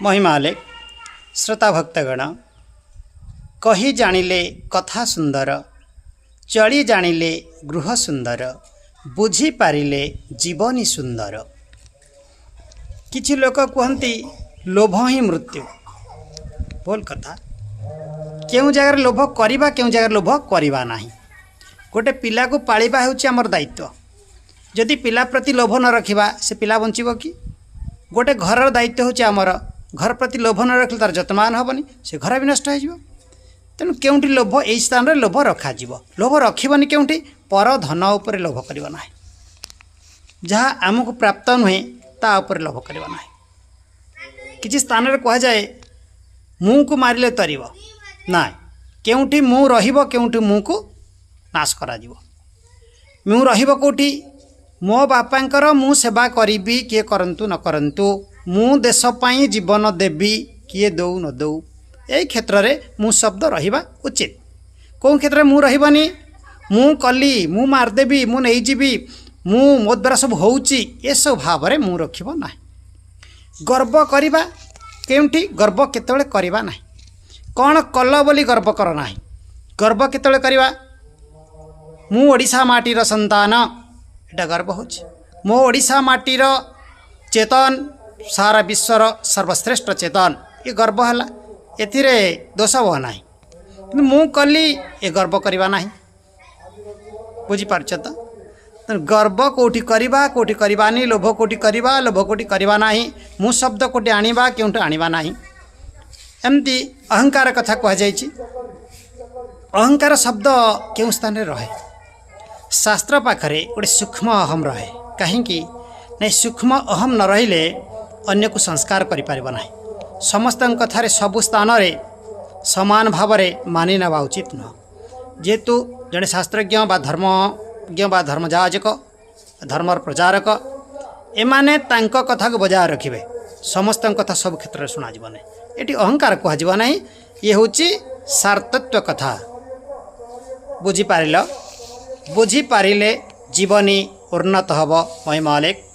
महिमाले श्रोता भक्तगण कही जानिले कथा सुंदर चली जानिले गृह सुंदर बुझी पारिले जीवनी सुंदर। किछि लोक कहती लोभ ही मृत्यु बोल कथा केउ जगार लोभ करिबा केउ जगार लोभ करिबा नाही। गोटे पिला को पालिबा हेउछि हमर दायित्व। जदि पिला प्रति लोभ न रखिबा से पिला बंचिबो कि। गोटे घर दायित्व होछि हमर घर प्रति लोभ न रखले तार जतमान हेबनी से घर भी नष्ट हो। तेणु केउठी लोभ एई स्थान रे लोभ रखा जीवो। लोभ रखिबनी केउठी पर धन उपर लोभ करिबा नाही। जहाँ आमको प्राप्त नुहे ता उपर लोभ करिबा नाही। किछि स्थान रे कहा जाए मुँह को मारिले तरिब ना केउठी मुँह रहिबो केउठी मुँह को नाश करा जीवो। मुँह रहिबो कोठी मो बापांकर मु सेवा करिबी किए करंतु न करंतु मु देश पाई जीवन देबी किए दौ न दौ यही क्षेत्र में मु शब्द रहिबा उचित। कौन क्षेत्र में मु रहिबनी मु कली मु मारदेवी मु नहीं जीवी मु मो द्वारा सब होउची ये सब भाव में मु रखिबो ना। गर्व करिबा केउठी गर्व केतबेले करिबा नाही। कौन कल बोली गर्व कर नाही। गर्व केतबेले करिबा मु ओडिशा माटीर संतान एटा गर्व होछि। मो ओडिशा माटीर चेतन सारा विश्वर सर्वश्रेष्ठ चेतन ये गर्व है। एथिरे दोष हो ना मु कली ये गर्व करवा ना। बुझीपार तो गर्व कौटी करवा कौटी करवानी लोभ कौटी करवा लोभ कौटी करवा ना मु शब्द कौटी आनिबा केउठी आनिबा ना। एमती अहंकार कथा कह जाइछि। अहंकार शब्द केउ स्थान रे रहे शास्त्र पाखरे गोटे सूक्ष्म अहम रहे कहीं नहीं सूक्ष्म अहम न रहिले अन्य को संस्कार करि परिबा नाही। समस्त कथारे सबु स्थान रे समान भाव मानि नेबा उचित न। जेहेतु जड़े शास्त्रज्ञ बा धर्मज्ञ बा धर्मजाजक धर्मर प्रचारक एमाने तांको कथा को बजाय रखिबे समस्त कथा सब क्षेत्र में शुणा जीवन एटी अहंकार कह जीव नाही। ये होची सार्थत्व कथा। बुझी पारिले जीवनी उन्नत हब महिमालेक।